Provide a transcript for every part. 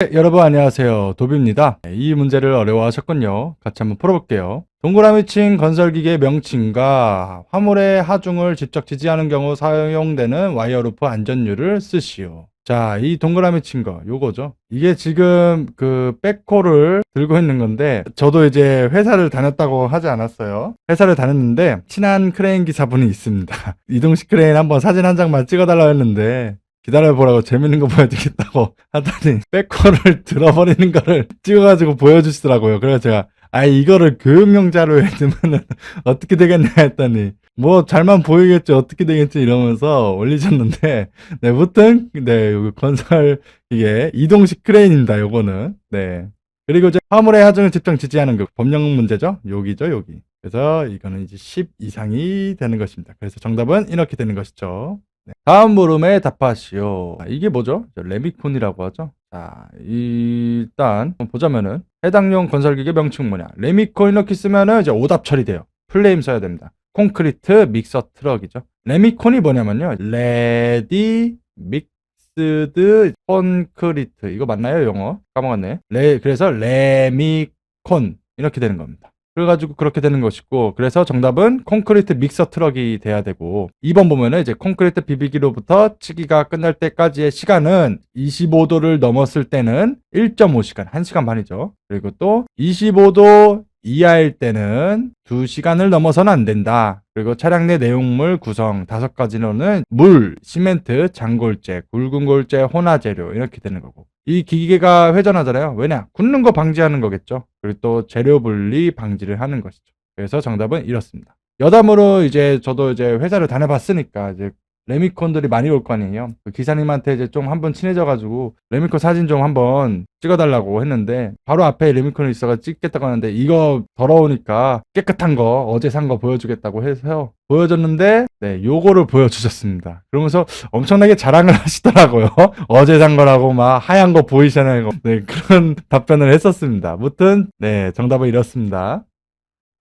네, 여러분 안녕하세요. 도비입니다. 이 문제를 어려워하셨군요. 같이 한번 풀어볼게요. 동그라미 친 건설기계 명칭과 화물의 하중을 직접 지지하는 경우 사용되는 와이어루프 안전율을 쓰시오. 자, 이 동그라미 친 거, 요거죠. 이게 지금 그 백호를 들고 있는 건데, 저도 이제 회사를 다녔다고 하지 않았어요. 회사를 다녔는데, 친한 크레인 기사분이 있습니다. 이동식 크레인 한번 사진 한 장만 찍어달라고 했는데, 기다려보라고 재밌는 거 보여주겠다고 하더니 백호를 들어버리는 거를 찍어가지고 보여주시더라고요. 그래서 제가 이거를 교육용 자료에 넣으면 어떻게 되겠냐 했더니 뭐 잘만 보이겠지 어떻게 되겠지 이러면서 올리셨는데 네, 무튼 네, 여기 건설 이게 이동식 크레인입니다. 요거는 네. 그리고 이제 화물의 하중을 직접 지지하는 그 법령 문제죠. 여기죠, 여기. 그래서 이거는 이제 10 이상이 되는 것입니다. 그래서 정답은 이렇게 되는 것이죠. 네. 다음 물음에 답하시오. 이게 뭐죠? 레미콘이라고 하죠. 자, 일단 보자면은 해당용 건설기계 명칭 뭐냐? 레미콘 이렇게 쓰면은 이제 오답 처리돼요. 플레임 써야 됩니다. 콘크리트 믹서 트럭이죠. 레미콘이 뭐냐면요. 레디 믹스드 콘크리트. 이거 맞나요, 영어? 까먹었네. 그래서 레미콘 이렇게 되는 겁니다. 그래가지고 그렇게 되는 것이고, 그래서 정답은 콘크리트 믹서 트럭이 돼야 되고, 2번 보면은 이제 콘크리트 비비기로부터 치기가 끝날 때까지의 시간은 25도를 넘었을 때는 1.5시간, 1시간 반이죠. 그리고 또 25도 이하일 때는 2시간을 넘어서는 안 된다. 그리고 차량 내 내용물 구성 5가지로는 물, 시멘트, 장골재, 굵은 골재, 혼화재료 이렇게 되는 거고, 이 기계가 회전하잖아요. 왜냐? 굳는 거 방지하는 거겠죠. 그리고 또 재료 분리 방지를 하는 것이죠. 그래서 정답은 이렇습니다. 여담으로 이제 저도 이제 회사를 다녀봤으니까 이제 레미콘들이 많이 올 거 아니에요. 그 기사님한테 이제 좀 한번 친해져가지고 레미콘 사진 좀 한번 찍어달라고 했는데 바로 앞에 레미콘이 있어가 찍겠다고 하는데 이거 더러우니까 깨끗한 거 어제 산 거 보여주겠다고 해서 보여줬는데 네, 요거를 보여주셨습니다. 그러면서 엄청나게 자랑을 하시더라고요. 어제 산 거라고 막 하얀 거 보이시나요? 네, 그런 답변을 했었습니다. 무튼 네, 정답은 이렇습니다.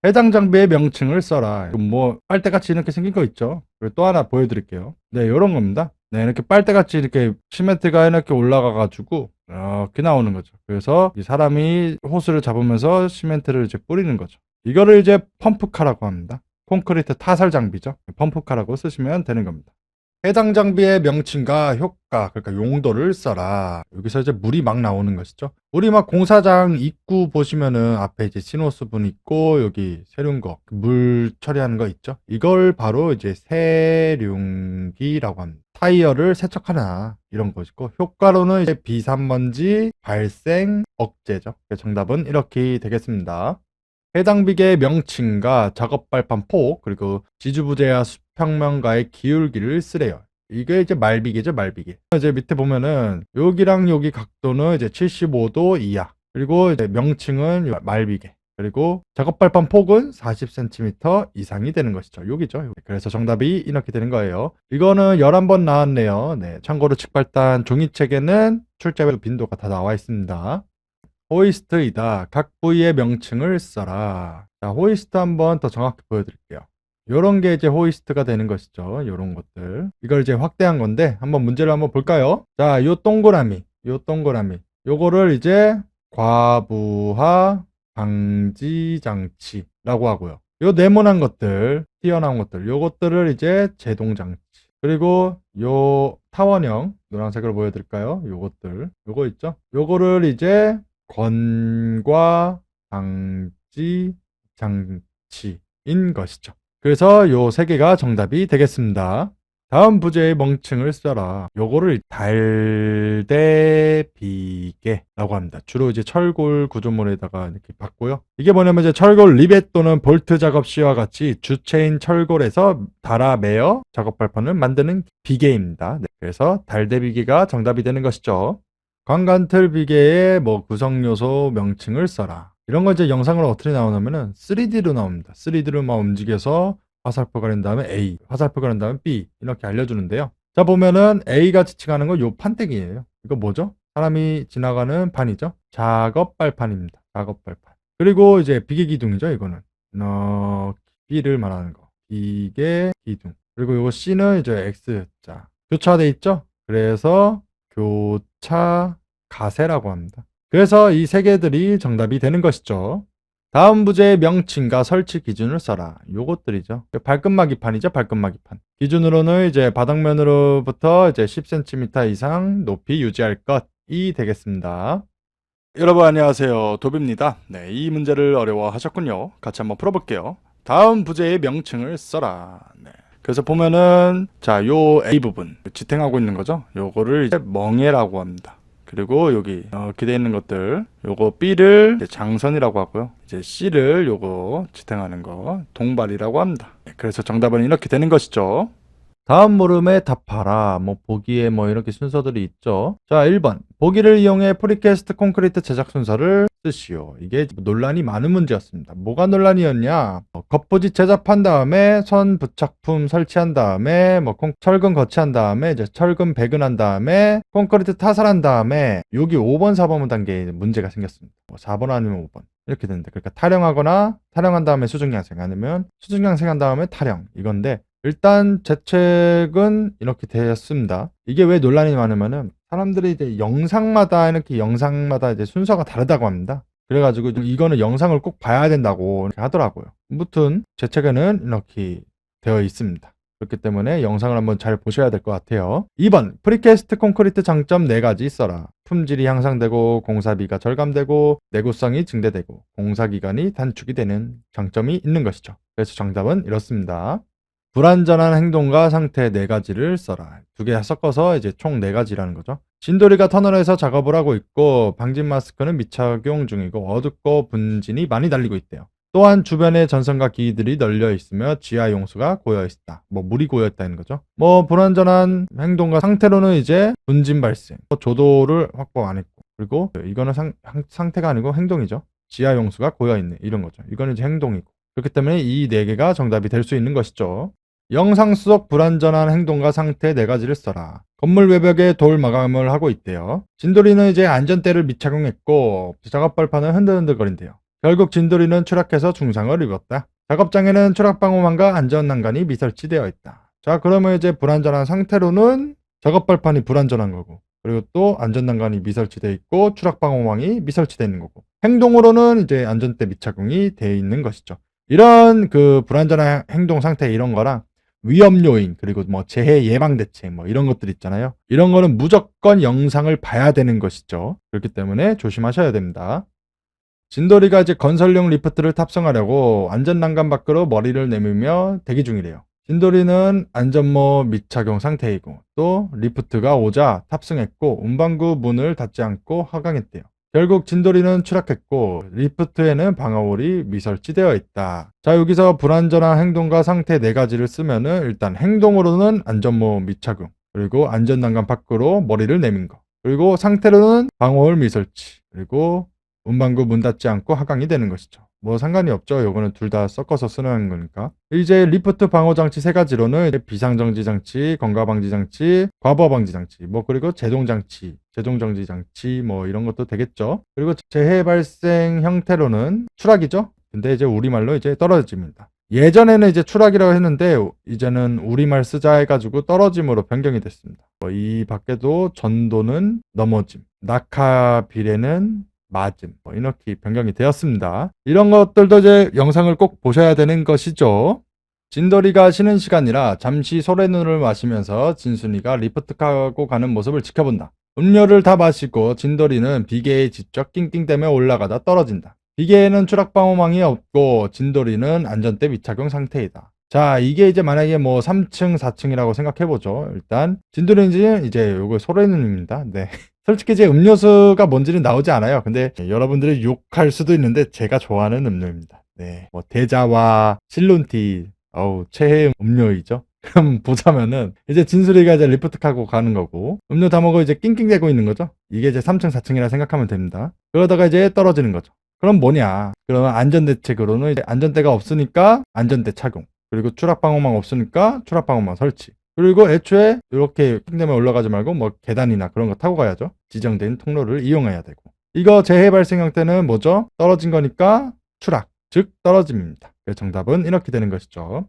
해당 장비의 명칭을 써라. 뭐 빨대같이 이렇게 생긴 거 있죠. 그리고 또 하나 보여드릴게요. 네, 이런 겁니다. 네, 이렇게 빨대같이 이렇게 시멘트가 이렇게 올라가가지고 이렇게 나오는 거죠. 그래서 이 사람이 호스를 잡으면서 시멘트를 이제 뿌리는 거죠. 이거를 이제 펌프카라고 합니다. 콘크리트 타설 장비죠. 펌프카라고 쓰시면 되는 겁니다. 해당 장비의 명칭과 효과, 그러니까 용도를 써라. 여기서 이제 물이 막 나오는 것이죠. 우리 막 공사장 입구 보시면은 앞에 이제 신호수분 있고 여기 세륜 거, 물 처리하는 거 있죠. 이걸 바로 이제 세륜기라고 합니다. 타이어를 세척하나 이런 것이고, 효과로는 이제 비산먼지 발생 억제죠. 정답은 이렇게 되겠습니다. 해당 비계의 명칭과 작업 발판 폭, 그리고 지주부재와 수평면과의 기울기를 쓰래요. 이게 이제 말비계죠, 말비계. 이제 밑에 보면은 여기랑 여기 각도는 이제 75도 이하. 그리고 이제 명칭은 말비계. 그리고 작업 발판 폭은 40cm 이상이 되는 것이죠. 여기죠. 그래서 정답이 이렇게 되는 거예요. 이거는 11번 나왔네요. 네. 참고로 측발단 종이책에는 출제 빈도가 다 나와 있습니다. 호이스트이다. 각 부위의 명칭을 써라. 자, 호이스트 한번 더 정확히 보여드릴게요. 요런 게 이제 호이스트가 되는 것이죠. 요런 것들. 이걸 이제 확대한 건데, 한번 문제를 한번 볼까요? 자, 요 동그라미. 요거를 이제 과부하 방지 장치라고 하고요. 요 네모난 것들, 튀어나온 것들, 요것들을 이제 제동 장치. 그리고 요 타원형, 노란색으로 보여드릴까요? 요것들. 요거 있죠? 요거를 이제 건과 방지 장치인 것이죠. 그래서 요 세 개가 정답이 되겠습니다. 다음 부제의 명칭을 써라. 요거를 달대비계라고 합니다. 주로 이제 철골 구조물에다가 이렇게 받고요. 이게 뭐냐면 이제 철골 리벳 또는 볼트 작업 시와 같이 주체인 철골에서 달아 매어 작업 발판을 만드는 비계입니다. 네, 그래서 달대비계가 정답이 되는 것이죠. 광간틀 비계의 뭐 구성 요소 명칭을 써라. 이런 거 이제 영상으로 어떻게 나오냐면은 3D로 나옵니다. 3D로 막 움직여서 화살표 가린 다음에 A, 화살표 가린 다음에 B 이렇게 알려주는데요. 자, 보면은 A가 지칭하는 건 요 판때기예요. 이거 뭐죠? 사람이 지나가는 판이죠. 작업 발판입니다. 작업 발판. 그리고 이제 비계 기둥이죠. 이거는 B를 말하는 거. 비계 기둥. 그리고 요거 C는 이제 X자 교차돼 있죠. 그래서 교차 가세라고 합니다. 그래서 이 세 개들이 정답이 되는 것이죠. 다음 부제의 명칭과 설치 기준을 써라. 요것들이죠. 발끝마기판이죠, 발끝마기판. 기준으로는 이제 바닥면으로부터 이제 10cm 이상 높이 유지할 것이 되겠습니다. 여러분 안녕하세요. 도비입니다. 네, 이 문제를 어려워하셨군요. 같이 한번 풀어볼게요. 다음 부제의 명칭을 써라. 네. 그래서 보면은 자, 요 A 부분 지탱하고 있는 거죠. 요거를 이제 멍해라고 합니다. 그리고 여기 이렇게 되어 있는 것들 요거 B를 이제 장선이라고 하고요. 이제 C를 요거 지탱하는 거 동발이라고 합니다. 네, 그래서 정답은 이렇게 되는 것이죠. 다음 물음에 답하라. 보기에 이렇게 순서들이 있죠. 자, 1번. 보기를 이용해 프리캐스트 콘크리트 제작 순서를 쓰시오. 이게 논란이 많은 문제였습니다. 뭐가 논란이었냐? 겉부지 제작한 다음에 선 부착품 설치한 다음에 철근 거치한 다음에 이제 철근 배근한 다음에 콘크리트 타설한 다음에 여기 5번, 4번 단계에 문제가 생겼습니다. 4번 아니면 5번. 이렇게 되는데 그러니까 타령한 다음에 수중양생 아니면 수중양생한 다음에 타령 이건데 일단 제 책은 이렇게 되었습니다. 이게 왜 논란이 많으면은 사람들이 이제 영상마다 이제 순서가 다르다고 합니다. 그래가지고 이거는 영상을 꼭 봐야 된다고 이렇게 하더라고요. 아무튼 제 책에는 이렇게 되어 있습니다. 그렇기 때문에 영상을 한번 잘 보셔야 될 것 같아요. 2번 프리캐스트 콘크리트 장점 4가지 써라. 품질이 향상되고 공사비가 절감되고 내구성이 증대되고 공사기간이 단축이 되는 장점이 있는 것이죠. 그래서 정답은 이렇습니다. 불완전한 행동과 상태 4가지를 써라. 2개 섞어서 이제 총 4가지라는 거죠. 진돌이가 터널에서 작업을 하고 있고 방진 마스크는 미착용 중이고 어둡고 분진이 많이 달리고 있대요. 또한 주변에 전선과 기기들이 널려 있으며 지하 용수가 고여 있다. 물이 고여 있다는 거죠. 불완전한 행동과 상태로는 이제 분진 발생, 조도를 확보 안 했고, 그리고 이거는 상태가 아니고 행동이죠. 지하 용수가 고여 있네 이런 거죠. 이거는 이제 행동이고. 그렇기 때문에 이 4개가 정답이 될 수 있는 것이죠. 영상 속 불완전한 행동과 상태 4가지를 써라. 건물 외벽에 돌 마감을 하고 있대요. 진돌이는 이제 안전대를 미착용했고 작업 발판은 흔들흔들거린대요. 결국 진돌이는 추락해서 중상을 입었다. 작업장에는 추락방호망과 안전난간이 미설치되어 있다. 자, 그러면 이제 불완전한 상태로는 작업 발판이 불완전한 거고, 그리고 또 안전난간이 미설치되어 있고 추락방호망이 미설치되어 있는 거고, 행동으로는 이제 안전대 미착용이 되어 있는 것이죠. 이런 그 불완전한 행동 상태 이런 거랑 위험 요인 그리고 재해 예방 대책 이런 것들 있잖아요. 이런 거는 무조건 영상을 봐야 되는 것이죠. 그렇기 때문에 조심하셔야 됩니다. 진돌이가 이제 건설용 리프트를 탑승하려고 안전난간 밖으로 머리를 내밀며 대기 중이래요. 진돌이는 안전모 미착용 상태이고 또 리프트가 오자 탑승했고 운반구 문을 닫지 않고 하강했대요. 결국 진돌이는 추락했고 리프트에는 방어홀이 미설치되어 있다. 자, 여기서 불완전한 행동과 상태 4가지를 쓰면은 일단 행동으로는 안전모 미착용, 그리고 안전난간 밖으로 머리를 내민 거, 그리고 상태로는 방어홀 미설치, 그리고 운반구 문 닫지 않고 하강이 되는 것이죠. 상관이 없죠. 요거는 둘 다 섞어서 쓰는 거니까. 이제 리프트 방어 장치 3가지로는 비상정지 장치, 건가방지 장치, 과부하 방지 장치, 그리고 제동장치, 제동정지 장치 이런 것도 되겠죠. 그리고 재해 발생 형태로는 추락이죠. 근데 이제 우리말로 이제 떨어짐입니다. 예전에는 이제 추락이라고 했는데 이제는 우리말 쓰자 해가지고 떨어짐으로 변경이 됐습니다. 이 밖에도 전도는 넘어짐, 낙하 비례는 맞음, 이렇게 변경이 되었습니다. 이런 것들도 이제 영상을 꼭 보셔야 되는 것이죠. 진돌이가 쉬는 시간이라 잠시 소래눈을 마시면서 진순이가 리프트 타고 가는 모습을 지켜본다. 음료를 다 마시고 진돌이는 비계에 직접 낑낑대며 올라가다 떨어진다. 비계에는 추락방호망이 없고 진돌이는 안전대 미착용 상태이다. 자, 이게 이제 만약에 3층, 4층이라고 생각해보죠. 일단 진돌이는 이제 요거 소래눈입니다. 네. 솔직히 제 음료수가 뭔지는 나오지 않아요. 근데 여러분들이 욕할 수도 있는데 제가 좋아하는 음료입니다. 네, 대자와 실론티, 최애 음료이죠. 그럼 보자면은 이제 진수리가 이제 리프트 타고 가는 거고 음료 다 먹어 이제 낑낑대고 있는 거죠. 이게 이제 3층, 4층이라 생각하면 됩니다. 그러다가 이제 떨어지는 거죠. 그럼 뭐냐? 그러면 안전대책으로는 이제 안전대가 없으니까 안전대 착용, 그리고 추락방호망 없으니까 추락방호망 설치. 그리고 애초에 이렇게 핑대면 올라가지 말고 계단이나 그런 거 타고 가야죠. 지정된 통로를 이용해야 되고. 이거 재해 발생 형태는 뭐죠? 떨어진 거니까 추락, 즉 떨어짐입니다. 그래서 정답은 이렇게 되는 것이죠.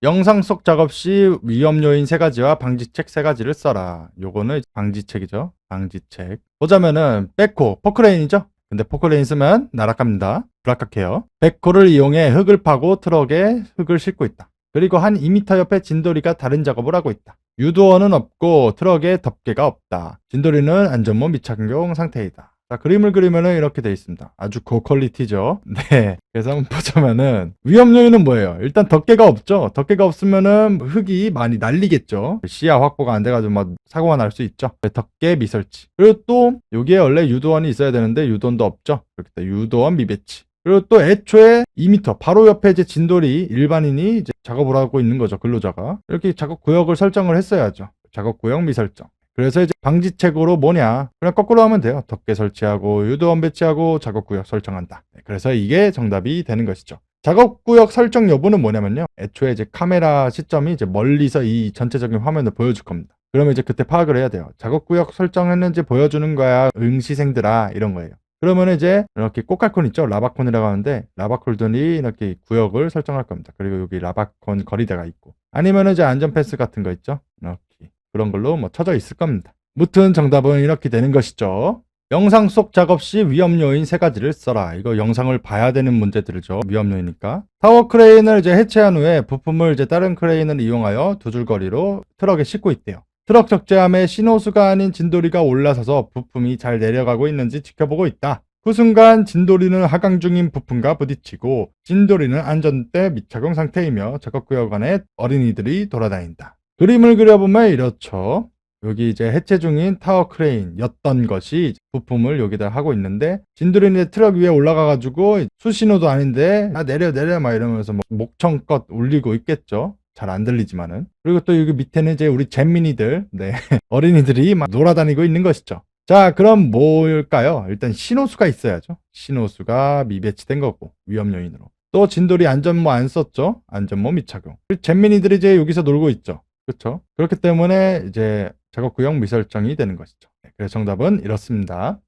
영상 속 작업 시 위험 요인 3가지와 방지책 3가지를 써라. 요거는 방지책이죠. 방지책. 보자면은 백호, 포크레인이죠. 근데 포크레인 쓰면 날아갑니다. 불합격해요. 백호를 이용해 흙을 파고 트럭에 흙을 싣고 있다. 그리고 한 2m 옆에 진돌이가 다른 작업을 하고 있다. 유도어는 없고 트럭에 덮개가 없다. 진돌이는 안전모 미착용 상태이다. 자, 그림을 그리면은 이렇게 되어 있습니다. 아주 고퀄리티죠. 네. 그래서 한번 보자면은 위험 요인은 뭐예요? 일단 덮개가 없죠. 덮개가 없으면은 흙이 많이 날리겠죠. 시야 확보가 안 돼가지고 막 사고가 날 수 있죠. 덮개 미설치. 그리고 또 여기에 원래 유도원이 있어야 되는데 유도원도 없죠. 그렇기 때문에 유도원 미배치. 그리고 또 애초에 2m 바로 옆에 이제 진돌이 일반인이 이제 작업을 하고 있는 거죠. 근로자가. 이렇게 작업 구역을 설정을 했어야죠. 작업 구역 미설정. 그래서 이제 방지책으로 뭐냐, 그냥 거꾸로 하면 돼요. 덮개 설치하고 유도원 배치하고 작업구역 설정한다. 그래서 이게 정답이 되는 것이죠. 작업구역 설정 여부는 뭐냐면요, 애초에 이제 카메라 시점이 이제 멀리서 이 전체적인 화면을 보여줄 겁니다. 그러면 이제 그때 파악을 해야 돼요. 작업구역 설정했는지 보여주는 거야, 응시생들아, 이런 거예요. 그러면 이제 이렇게 꽃갈콘 있죠, 라바콘이라고 하는데 라바콘들이 이렇게 구역을 설정할 겁니다. 그리고 여기 라바콘 거리대가 있고, 아니면 이제 안전패스 같은 거 있죠, 이렇게 그런 걸로 뭐 쳐져 있을 겁니다. 무튼 정답은 이렇게 되는 것이죠. 영상 속 작업 시 위험 요인 3가지를 써라. 이거 영상을 봐야 되는 문제들이죠. 위험 요인이니까. 타워 크레인을 이제 해체한 후에 부품을 이제 다른 크레인을 이용하여 2줄거리로 트럭에 싣고 있대요. 트럭 적재함에 신호수가 아닌 진돌이가 올라서서 부품이 잘 내려가고 있는지 지켜보고 있다. 그 순간 진돌이는 하강 중인 부품과 부딪히고 진돌이는 안전대 미착용 상태이며 작업구역 안에 어린이들이 돌아다닌다. 그림을 그려보면 이렇죠. 여기 이제 해체 중인 타워 크레인이었던 것이 부품을 여기다 하고 있는데, 진돌이는 트럭 위에 올라가가지고 수신호도 아닌데 내려 막 이러면서 뭐 목청껏 울리고 있겠죠. 잘 안 들리지만은. 그리고 또 여기 밑에는 이제 우리 잼민이들, 네, 어린이들이 막 놀아다니고 있는 것이죠. 자, 그럼 뭘까요? 일단 신호수가 있어야죠. 신호수가 미배치된 거고, 위험 요인으로. 또 진돌이 안전모 안 썼죠. 안전모 미착용. 잼민이들이 이제 여기서 놀고 있죠. 그렇죠? 그렇기 때문에 이제 작업구역 미설정이 되는 것이죠. 그래서 정답은 이렇습니다.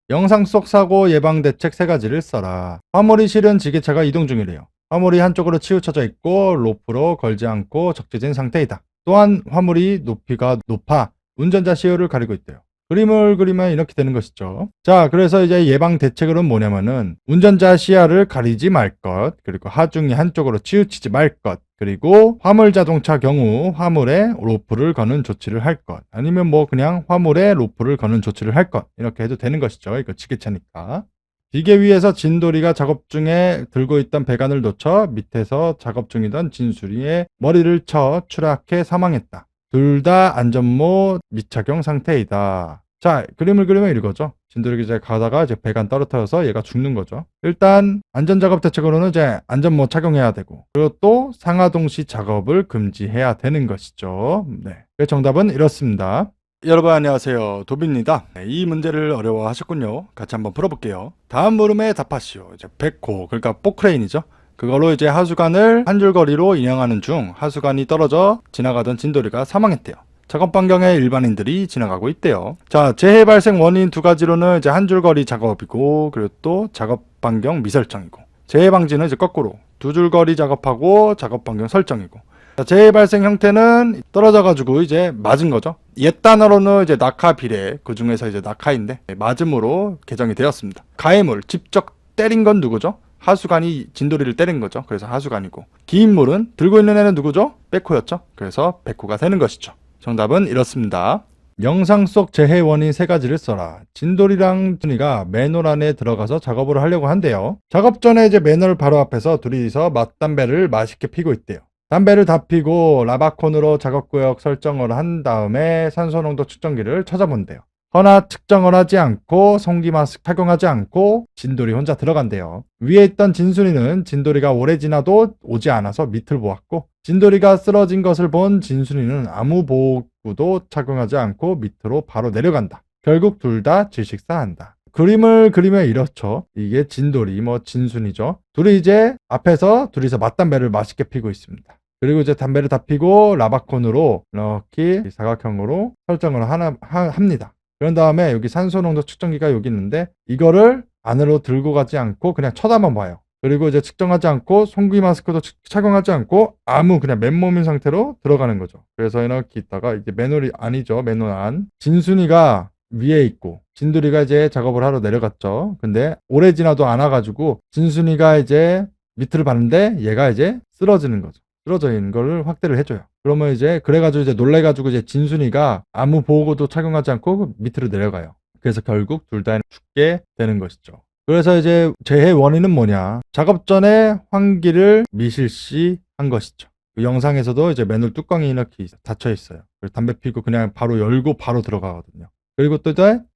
영상 속 사고 예방 대책 3가지를 써라. 화물이 실은 지게차가 이동 중이래요. 화물이 한쪽으로 치우쳐져 있고 로프로 걸지 않고 적재진 상태이다. 또한 화물이 높이가 높아 운전자 시야를 가리고 있대요. 그림을 그리면 이렇게 되는 것이죠. 자, 그래서 이제 예방 대책으로는 뭐냐면은 운전자 시야를 가리지 말 것, 그리고 하중이 한쪽으로 치우치지 말 것, 그리고 화물 자동차 경우 화물에 로프를 거는 조치를 할 것, 아니면 뭐 그냥 화물에 로프를 거는 조치를 할 것, 이렇게 해도 되는 것이죠. 이거 지게차니까. 기계 위에서 진돌이가 작업 중에 들고 있던 배관을 놓쳐 밑에서 작업 중이던 진수리의 머리를 쳐 추락해 사망했다. 둘 다 안전모 미착용 상태이다. 자, 그림을 그리면 이거죠. 진돌이가 이제 가다가 이제 배관 떨어뜨려서 얘가 죽는 거죠. 일단 안전작업 대책으로는 이제 안전모 착용해야 되고, 그리고 또 상하동시 작업을 금지해야 되는 것이죠. 네, 정답은 이렇습니다. 여러분 안녕하세요, 도비입니다. 이 문제를 어려워하셨군요. 같이 한번 풀어볼게요. 다음 물음에 답하시오. 이제 백호, 그러니까 포크레인이죠. 그걸로 이제 하수관을 한 줄거리로 인양하는 중 하수관이 떨어져 지나가던 진돌이가 사망했대요. 작업 반경에 일반인들이 지나가고 있대요. 자, 재해 발생 원인 2가지로는 이제 한 줄거리 작업이고, 그리고 또 작업 반경 미설정이고, 재해 방지는 이제 거꾸로 2줄거리 작업하고 작업 반경 설정이고. 자, 재해 발생 형태는 떨어져가지고 이제 맞은 거죠. 옛 단어로는 이제 낙하 비례, 그 중에서 이제 낙하인데 맞음으로 개정이 되었습니다. 가해물, 직접 때린 건 누구죠? 하수관이 진돌이를 때린 거죠. 그래서 하수관이고, 긴 물은 들고 있는 애는 누구죠? 백호였죠. 그래서 백호가 되는 것이죠. 정답은 이렇습니다. 영상 속 재해 원인 3가지를 써라. 진돌이랑 준이가 맨홀 안에 들어가서 작업을 하려고 한대요. 작업 전에 이제 맨홀 바로 앞에서 둘이서 맞담배를 맛있게 피고 있대요. 담배를 다 피고 라바콘으로 작업구역 설정을 한 다음에 산소농도 측정기를 찾아본대요. 허나 측정을 하지 않고 송기 마스크 착용하지 않고 진돌이 혼자 들어간대요. 위에 있던 진순이는 진돌이가 오래 지나도 오지 않아서 밑을 보았고, 진돌이가 쓰러진 것을 본 진순이는 아무 보호구도 착용하지 않고 밑으로 바로 내려간다. 결국 둘 다 질식사한다. 그림을 그리면 이렇죠. 이게 진돌이, 진순이죠. 둘이 이제 앞에서 둘이서 맞담배를 맛있게 피고 있습니다. 그리고 이제 담배를 다 피고 라바콘으로 이렇게 사각형으로 설정을 합니다. 그런 다음에 여기 산소농도 측정기가 여기 있는데, 이거를 안으로 들고 가지 않고 그냥 쳐다만 봐요. 그리고 이제 측정하지 않고 송구이 마스크도 착용하지 않고 아무 그냥 맨몸인 상태로 들어가는 거죠. 그래서 이렇게 있다가 이게 맨홀이 아니죠. 맨홀 안. 진순이가 위에 있고 진돌이가 이제 작업을 하러 내려갔죠. 근데 오래 지나도 안 와가지고 진순이가 이제 밑을 봤는데 얘가 이제 쓰러지는 거죠. 쓰러져 있는 거를 확대를 해줘요. 그러면 이제 그래가지고 이제 놀래가지고 이제 진순이가 아무 보호구도 착용하지 않고 밑으로 내려가요. 그래서 결국 둘 다 죽게 되는 것이죠. 그래서 이제 재해 원인은 뭐냐? 작업 전에 환기를 미실시한 것이죠. 그 영상에서도 이제 맨홀 뚜껑이 이렇게 닫혀 있어요. 담배 피고 그냥 바로 열고 바로 들어가거든요. 그리고 또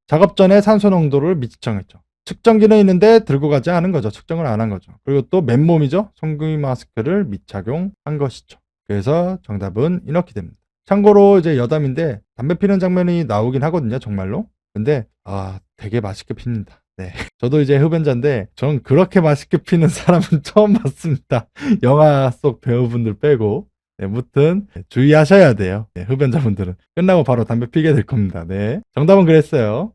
작업 전에 산소 농도를 미측정했죠. 측정기는 있는데 들고 가지 않은 거죠. 측정을 안 한 거죠. 그리고 또 맨몸이죠. 송구이 마스크를 미착용한 것이죠. 그래서 정답은 이렇게 됩니다. 참고로 이제 여담인데 담배 피는 장면이 나오긴 하거든요. 정말로. 근데 되게 맛있게 핍니다. 네. 저도 이제 흡연자인데 전 그렇게 맛있게 피는 사람은 처음 봤습니다. 영화 속 배우분들 빼고. 네, 무튼 주의하셔야 돼요. 네, 흡연자분들은 끝나고 바로 담배 피게 될 겁니다. 네, 정답은 그랬어요.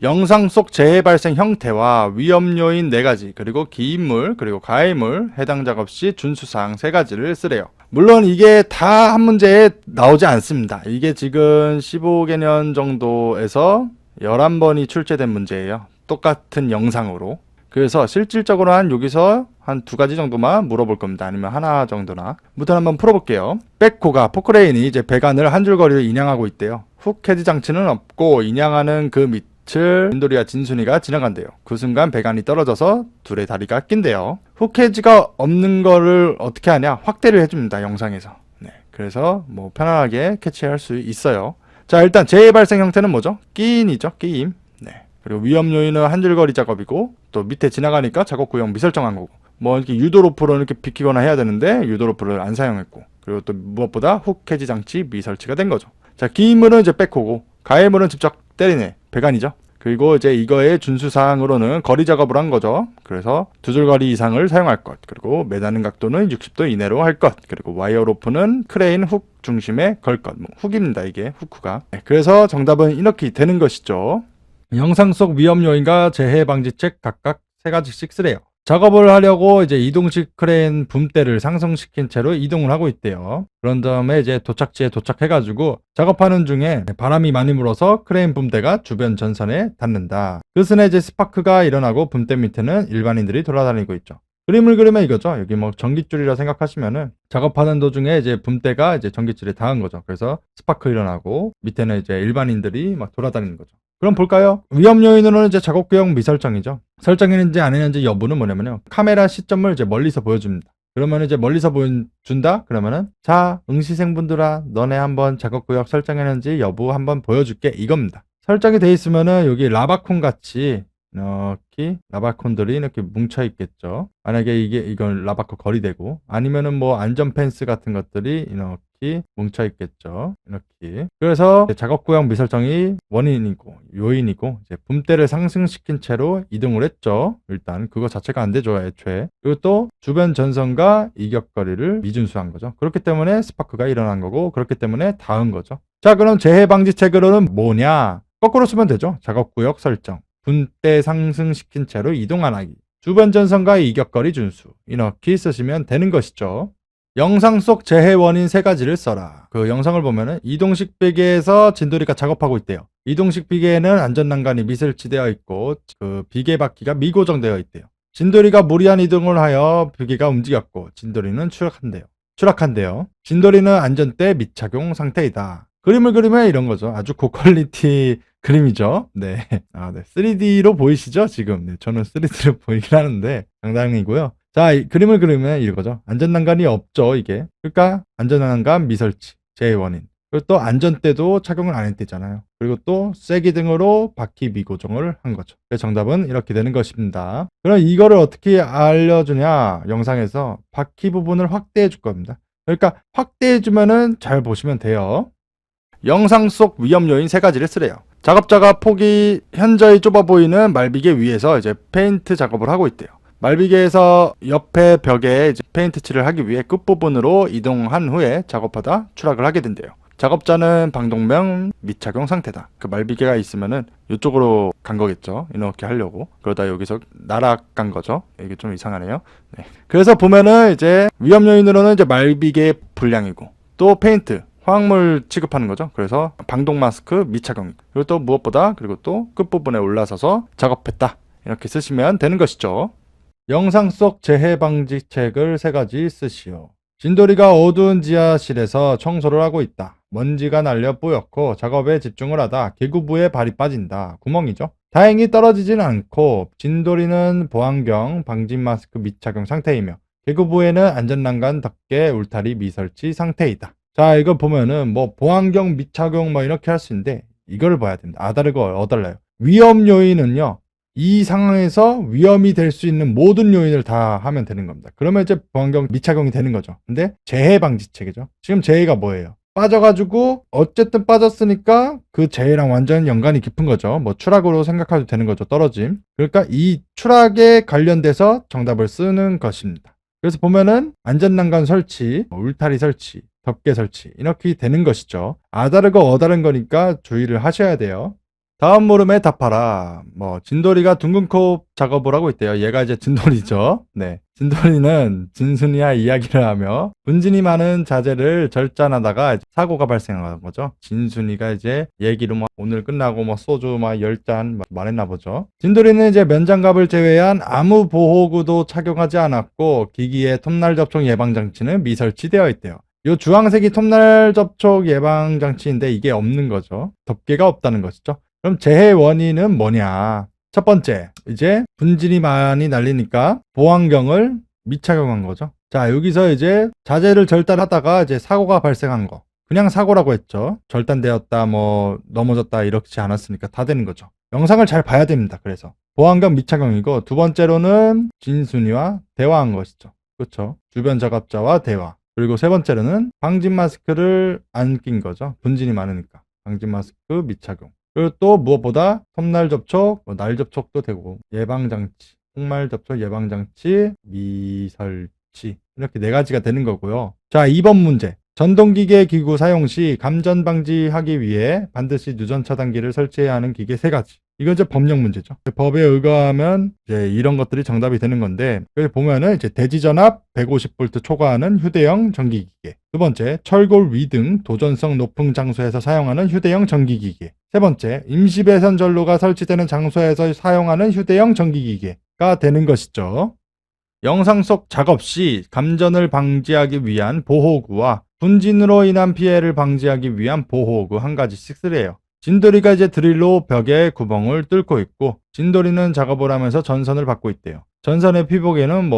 영상 속 재해 발생 형태와 위험 요인 4가지, 그리고 기인물, 그리고 가해물, 해당 작업 시 준수사항 3가지를 쓰래요. 물론 이게 다 한 문제에 나오지 않습니다. 이게 지금 15개년 정도에서 11번이 출제된 문제예요. 똑같은 영상으로. 그래서 실질적으로 여기서 한 2가지 정도만 물어볼 겁니다. 아니면 하나 정도나. 무튼 한번 풀어볼게요. 백호가 포크레인이 이제 배관을 한 줄 거리를 인양하고 있대요. 훅 헤드 장치는 없고 인양하는 그 밑을 진돌이와 진순이가 지나간대요. 그 순간 배관이 떨어져서 둘의 다리가 낀대요. 훅 헤드가 없는 거를 어떻게 하냐? 확대를 해줍니다. 영상에서. 네, 그래서 뭐 편안하게 캐치할 수 있어요. 자, 일단 재해 발생 형태는 뭐죠? 끼인이죠. 끼임. 네. 그리고 위험 요인은 한 줄거리 작업이고, 또 밑에 지나가니까 작업 구역 미설정한 거고, 뭐 이렇게 유도로프로 이렇게 비키거나 해야 되는데 유도로프를 안 사용했고, 그리고 또 무엇보다 훅 해지 장치 미설치가 된 거죠. 자, 기인물은 이제 백호고, 가해물은 직접 때리네 배관이죠. 그리고 이제 이거의 준수사항으로는 거리 작업을 한 거죠. 그래서 2줄 거리 이상을 사용할 것, 그리고 매다는 각도는 60도 이내로 할 것, 그리고 와이어 로프는 크레인 훅 중심에 걸 것. 뭐 훅입니다, 이게 후크가. 네, 그래서 정답은 이렇게 되는 것이죠. 영상 속 위험 요인과 재해 방지책 각각 3가지씩 쓰래요. 작업을 하려고 이제 이동식 크레인 붐대를 상승시킨 채로 이동을 하고 있대요. 그런 다음에 이제 도착지에 도착해가지고 작업하는 중에 바람이 많이 불어서 크레인 붐대가 주변 전선에 닿는다. 그 순에 이제 스파크가 일어나고 붐대 밑에는 일반인들이 돌아다니고 있죠. 그림을 그리면 이거죠. 여기 뭐 전깃줄이라 생각하시면은 작업하는 도중에 이제 붐대가 이제 전깃줄에 닿은 거죠. 그래서 스파크 일어나고 밑에는 이제 일반인들이 막 돌아다니는 거죠. 그럼 볼까요? 위험 요인으로는 이제 작업 구역 미설정이죠. 설정했는지 안 했는지 여부는 뭐냐면요. 카메라 시점을 이제 멀리서 보여줍니다. 그러면 이제 멀리서 보여준다? 그러면은 자, 응시생분들아, 너네 한번 작업 구역 설정했는지 여부 한번 보여줄게. 이겁니다. 설정이 돼 있으면은 여기 라바콘 같이 이렇게 라바콘들이 이렇게 뭉쳐 있겠죠. 만약에 이건 라바콘 거리되고, 아니면은 뭐 안전 펜스 같은 것들이 이렇게 뭉쳐 있겠죠. 이렇게. 그래서 작업 구역 미설정이 원인이고 요인이고, 이제 붐대를 상승시킨 채로 이동을 했죠. 일단 그거 자체가 안 되죠, 애초에. 그리고 또 주변 전선과 이격거리를 미준수한 거죠. 그렇기 때문에 스파크가 일어난 거고, 그렇기 때문에 닿은 거죠. 자, 그럼 재해 방지책으로는 뭐냐? 거꾸로 쓰면 되죠. 작업 구역 설정, 붐대 상승시킨 채로 이동 안 하기, 주변 전선과 이격거리 준수, 이렇게 쓰시면 되는 것이죠. 영상 속 재해 원인 3가지를 써라. 그 영상을 보면은 이동식 비계에서 진돌이가 작업하고 있대요. 이동식 비계에는 안전난간이 미설치되어 있고, 그 비계 바퀴가 미고정되어 있대요. 진돌이가 무리한 이동을 하여 비계가 움직였고, 진돌이는 추락한대요. 진돌이는 안전대 미착용 상태이다. 그림을 그리면 이런 거죠. 아주 고퀄리티 그림이죠. 네. 네. 3D로 보이시죠? 지금. 네. 저는 3D로 보이긴 하는데, 장난이고요. 자, 그림을 그리면 이거죠. 안전난간이 없죠, 이게. 그러니까 안전난간 미설치, 재해 원인. 그리고 또 안전대도 착용을 안 했대잖아요. 그리고 또 쐐기 등으로 바퀴 미고정을 한 거죠. 그래서 정답은 이렇게 되는 것입니다. 그럼 이거를 어떻게 알려주냐? 영상에서 바퀴 부분을 확대해 줄 겁니다. 그러니까 확대해 주면은 잘 보시면 돼요. 영상 속 위험 요인 3가지를 쓰래요. 작업자가 폭이 현저히 좁아 보이는 말비계 위에서 이제 페인트 작업을 하고 있대요. 말비계에서 옆에 벽에 이제 페인트 칠을 하기 위해 끝부분으로 이동한 후에 작업하다 추락을 하게 된대요. 작업자는 방독면 미착용 상태다. 그 말비계가 있으면은 이쪽으로 간 거겠죠. 이렇게 하려고. 그러다 여기서 날아간 거죠. 이게 좀 이상하네요. 네. 그래서 보면은 이제 위험 요인으로는 이제 말비계 불량이고 또 페인트 화학물 취급하는 거죠. 그래서 방독 마스크 미착용. 그리고 또 무엇보다 그리고 또 끝부분에 올라서서 작업했다. 이렇게 쓰시면 되는 것이죠. 영상 속 재해 방지책을 3가지 쓰시오. 진돌이가 어두운 지하실에서 청소를 하고 있다. 먼지가 날려 뿌옇고 작업에 집중을 하다 개구부에 발이 빠진다. 구멍이죠. 다행히 떨어지진 않고 진돌이는 보안경, 방진 마스크 미착용 상태이며 개구부에는 안전난간 덮개 울타리 미설치 상태이다. 자, 이거 보면은 뭐 보안경 미착용 뭐 이렇게 할 수 있는데 이걸 봐야 됩니다. 아다르고 어달라요. 위험 요인은요. 이 상황에서 위험이 될 수 있는 모든 요인을 다 하면 되는 겁니다. 그러면 이제 보안경 미착용이 되는 거죠. 근데 재해 방지책이죠. 지금 재해가 뭐예요? 빠져가지고 어쨌든 빠졌으니까 그 재해랑 완전 연관이 깊은 거죠. 뭐 추락으로 생각해도 되는 거죠. 떨어짐. 그러니까 이 추락에 관련돼서 정답을 쓰는 것입니다. 그래서 보면은 안전난간 설치, 울타리 설치, 덮개 설치 이렇게 되는 것이죠. 아다르고 어다른 거니까 주의를 하셔야 돼요. 다음 물음에 답하라. 진돌이가 둥근코 작업을 하고 있대요. 얘가 이제 진돌이죠. 네. 진돌이는 진순이와 이야기를 하며 분진이 많은 자재를 절단하다가 사고가 발생한 거죠. 진순이가 이제 얘기로 오늘 끝나고 소주 10잔 말했나 보죠. 진돌이는 이제 면장갑을 제외한 아무 보호구도 착용하지 않았고 기기의 톱날 접촉 예방 장치는 미설치되어 있대요. 요 주황색이 톱날 접촉 예방 장치인데 이게 없는 거죠. 덮개가 없다는 것이죠. 그럼 재해 원인은 뭐냐? 첫 번째, 이제 분진이 많이 날리니까 보안경을 미착용한 거죠. 자, 여기서 이제 자재를 절단하다가 이제 사고가 발생한 거. 그냥 사고라고 했죠. 절단되었다, 넘어졌다 이렇지 않았으니까 다 되는 거죠. 영상을 잘 봐야 됩니다. 그래서 보안경 미착용이고 두 번째로는 진순이와 대화한 것이죠. 그렇죠. 주변 작업자와 대화. 그리고 세 번째로는 방진 마스크를 안 낀 거죠. 분진이 많으니까. 방진 마스크 미착용. 그리고 또 무엇보다 톱날 접촉, 날 접촉도 되고 예방장치, 폭말 접촉 예방장치, 미설치 이렇게 4가지가 되는 거고요. 자, 2번 문제. 전동기계 기구 사용 시 감전 방지하기 위해 반드시 누전 차단기를 설치해야 하는 기계 3가지. 이건 이제 법령 문제죠. 법에 의거하면 이제 이런 것들이 정답이 되는 건데, 여기 보면은 이제 대지전압 150V 초과하는 휴대용 전기기계. 두 번째, 철골 위 등 도전성 높은 장소에서 사용하는 휴대용 전기기계. 세 번째, 임시 배선 전로가 설치되는 장소에서 사용하는 휴대용 전기기계가 되는 것이죠. 영상 속 작업 시 감전을 방지하기 위한 보호구와 분진으로 인한 피해를 방지하기 위한 보호구 1가지씩 쓰래요. 진돌이가 이제 드릴로 벽에 구멍을 뚫고 있고 진돌이는 작업을 하면서 전선을 받고 있대요. 전선의 피복에는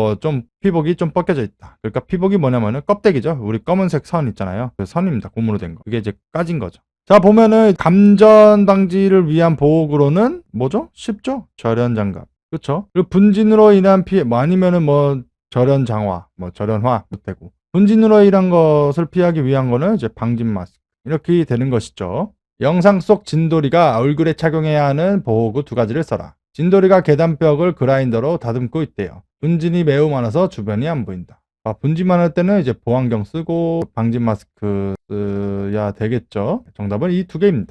피복이 좀 벗겨져 있다. 그러니까 피복이 뭐냐면은 껍데기죠. 우리 검은색 선 있잖아요. 그 선입니다. 고무로 된 거. 그게 이제 까진 거죠. 자, 보면은 감전 방지를 위한 보호구로는 뭐죠? 쉽죠? 절연 장갑. 그렇죠? 그리고 분진으로 인한 피해 아니면은 절연 장화, 절연화 되고 분진으로 인한 것을 피하기 위한 거는 이제 방진 마스크. 이렇게 되는 것이죠. 영상 속 진돌이가 얼굴에 착용해야 하는 보호구 2가지를 써라. 진돌이가 계단벽을 그라인더로 다듬고 있대요. 분진이 매우 많아서 주변이 안 보인다. 분진 많을 때는 이제 보안경 쓰고 방진 마스크 써야 되겠죠. 정답은 이 2개입니다.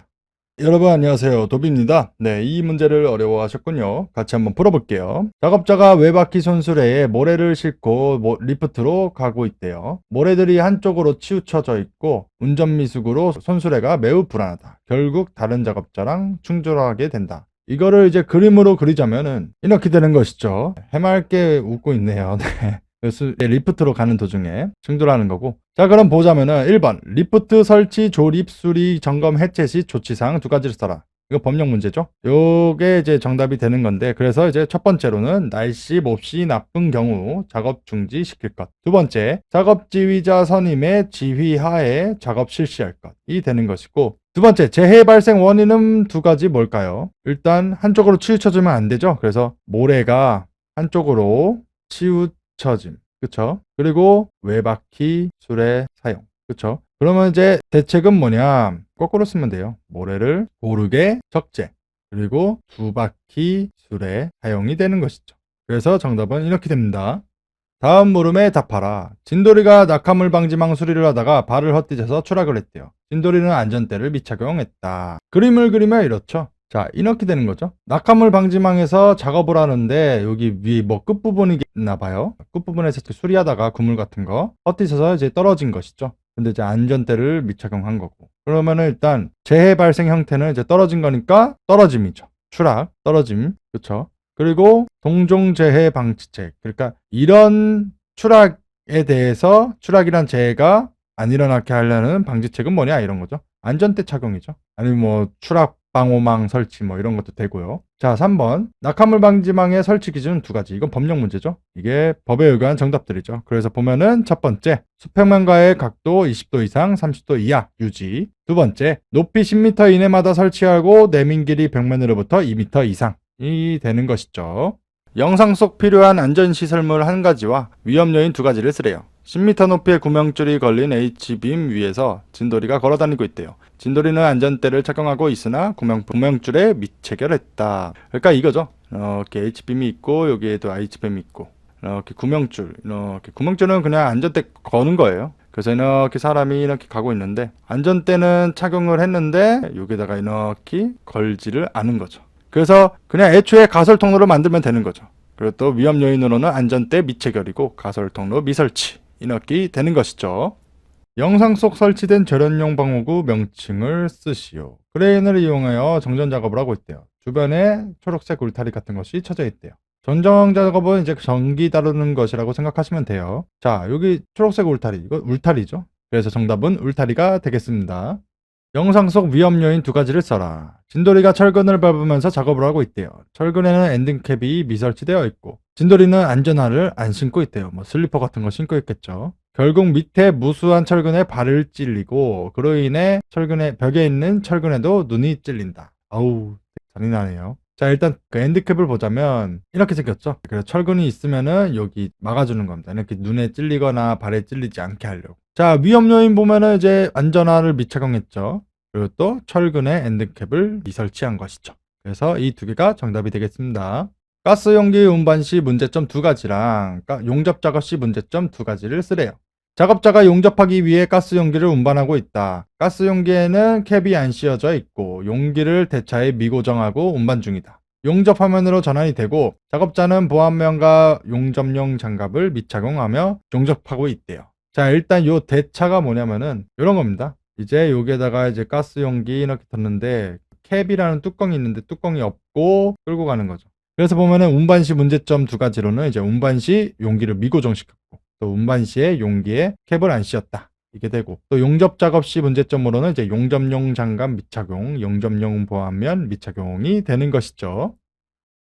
여러분 안녕하세요. 도비입니다. 네, 이 문제를 어려워하셨군요. 같이 한번 풀어볼게요. 작업자가 외바퀴 손수레에 모래를 싣고 리프트로 가고 있대요. 모래들이 한쪽으로 치우쳐져 있고 운전미숙으로 손수레가 매우 불안하다. 결국 다른 작업자랑 충돌하게 된다. 이거를 이제 그림으로 그리자면은 이렇게 되는 것이죠. 해맑게 웃고 있네요. 네. 리프트로 가는 도중에 충돌하는 거고. 자, 그럼 보자면은 1번 리프트 설치, 조립, 수리, 점검, 해체 시 조치사항 2가지를 써라. 이거 법령 문제죠. 요게 이제 정답이 되는 건데, 그래서 이제 첫 번째로는 날씨, 몹시 나쁜 경우 작업 중지시킬 것. 두 번째, 작업 지휘자 선임의 지휘 하에 작업 실시할 것이 되는 것이고, 두 번째, 재해 발생 원인은 2가지 뭘까요? 일단 한쪽으로 치우쳐지면 안 되죠. 그래서 모래가 한쪽으로 치우쳐짐. 그쵸? 그리고 외바퀴 수레 사용. 그쵸? 그러면 이제 대책은 뭐냐? 거꾸로 쓰면 돼요. 모래를 고르게 적재. 그리고 2바퀴 수레 사용이 되는 것이죠. 그래서 정답은 이렇게 됩니다. 다음 물음에 답하라. 진돌이가 낙하물 방지망 수리를 하다가 발을 헛디뎌서 추락을 했대요. 진돌이는 안전대를 미착용했다. 그림을 그리면 이렇죠. 자, 이렇게 되는 거죠. 낙하물 방지망에서 작업을 하는데 여기 위에 뭐 끝부분이 있나 봐요. 끝부분에서 이렇게 수리하다가 그물 같은 거 헛디뎌서 이제 떨어진 것이죠. 근데 이제 안전대를 미착용한 거고. 그러면은 일단 재해 발생 형태는 이제 떨어진 거니까 떨어짐이죠. 추락, 떨어짐. 그렇죠. 그리고 동종재해 방지책. 그러니까 이런 추락에 대해서 추락이란 재해가 안 일어나게 하려는 방지책은 뭐냐 이런 거죠. 안전대 착용이죠. 아니면 뭐 추락 방호망 설치 뭐 이런 것도 되고요. 자, 3번. 낙하물 방지망의 설치 기준은 두 가지. 이건 법령 문제죠. 이게 법에 의거한 정답들이죠. 그래서 보면은 첫 번째, 수평면과의 각도 20도 이상, 30도 이하 유지. 두 번째, 높이 10m 이내마다 설치하고 내민 길이 벽면으로부터 2m 이상이 되는 것이죠. 영상 속 필요한 안전시설물 한 가지와 위험 요인 두 가지를 쓰래요. 10m 높이의 구명줄이 걸린 H빔 위에서 진돌이가 걸어다니고 있대요. 진돌이는 안전대를 착용하고 있으나 구명줄에 미체결했다. 그러니까 이거죠. 이렇게 H빔이 있고 여기에도 H빔이 있고 이렇게 구명줄은 그냥 안전대 거는 거예요. 그래서 이렇게 사람이 이렇게 가고 있는데 안전대는 착용을 했는데 여기다가 이렇게 걸지를 않은 거죠. 그래서 그냥 애초에 가설 통로를 만들면 되는 거죠. 그리고 또 위험 요인으로는 안전대 미체결이고 가설 통로 미설치 이렇게 되는 것이죠. 영상 속 설치된 절연용 방어구 명칭을 쓰시오. 크레인을 이용하여 정전 작업을 하고 있대요. 주변에 초록색 울타리 같은 것이 쳐져 있대요. 전정 작업은 이제 전기 다루는 것이라고 생각하시면 돼요. 자, 여기 초록색 울타리, 이거 울타리죠. 그래서 정답은 울타리가 되겠습니다. 영상 속 위험 요인 두 가지를 써라. 진돌이가 철근을 밟으면서 작업을 하고 있대요. 철근에는 엔딩캡이 미설치되어 있고 진돌이는 안전화를 안 신고 있대요. 뭐 슬리퍼 같은 거 신고 있겠죠. 결국 밑에 무수한 철근에 발을 찔리고 그로 인해 철근의 벽에 있는 철근에도 눈이 찔린다. 아우, 잔인하네요. 자, 일단 그 엔드캡을 보자면 이렇게 생겼죠. 그래서 철근이 있으면은 여기 막아주는 겁니다. 이렇게 눈에 찔리거나 발에 찔리지 않게 하려고. 자, 위험 요인 보면은 이제 안전화를 미착용했죠. 그리고 또 철근에 엔드캡을 미설치한 것이죠. 그래서 이 두 개가 정답이 되겠습니다. 가스 용기 운반 시 문제점 두 가지랑 용접 작업 시 문제점 두 가지를 쓰래요. 작업자가 용접하기 위해 가스 용기를 운반하고 있다. 가스 용기에는 캡이 안 씌워져 있고 용기를 대차에 미고정하고 운반 중이다. 용접 화면으로 전환이 되고 작업자는 보안면과 용접용 장갑을 미착용하며 용접하고 있대요. 자, 일단 요 대차가 뭐냐면은 이런 겁니다. 이제 여기에다가 이제 가스 용기 이렇게 뒀는데 캡이라는 뚜껑이 있는데 뚜껑이 없고 끌고 가는 거죠. 그래서 보면은 운반 시 문제점 두 가지로는 이제 운반 시 용기를 미고정시켰고 또 운반 시에 용기에 캡을 안 씌웠다. 이게 되고 또 용접 작업 시 문제점으로는 이제 용접용 장갑 미착용, 용접용 보안면 미착용이 되는 것이죠.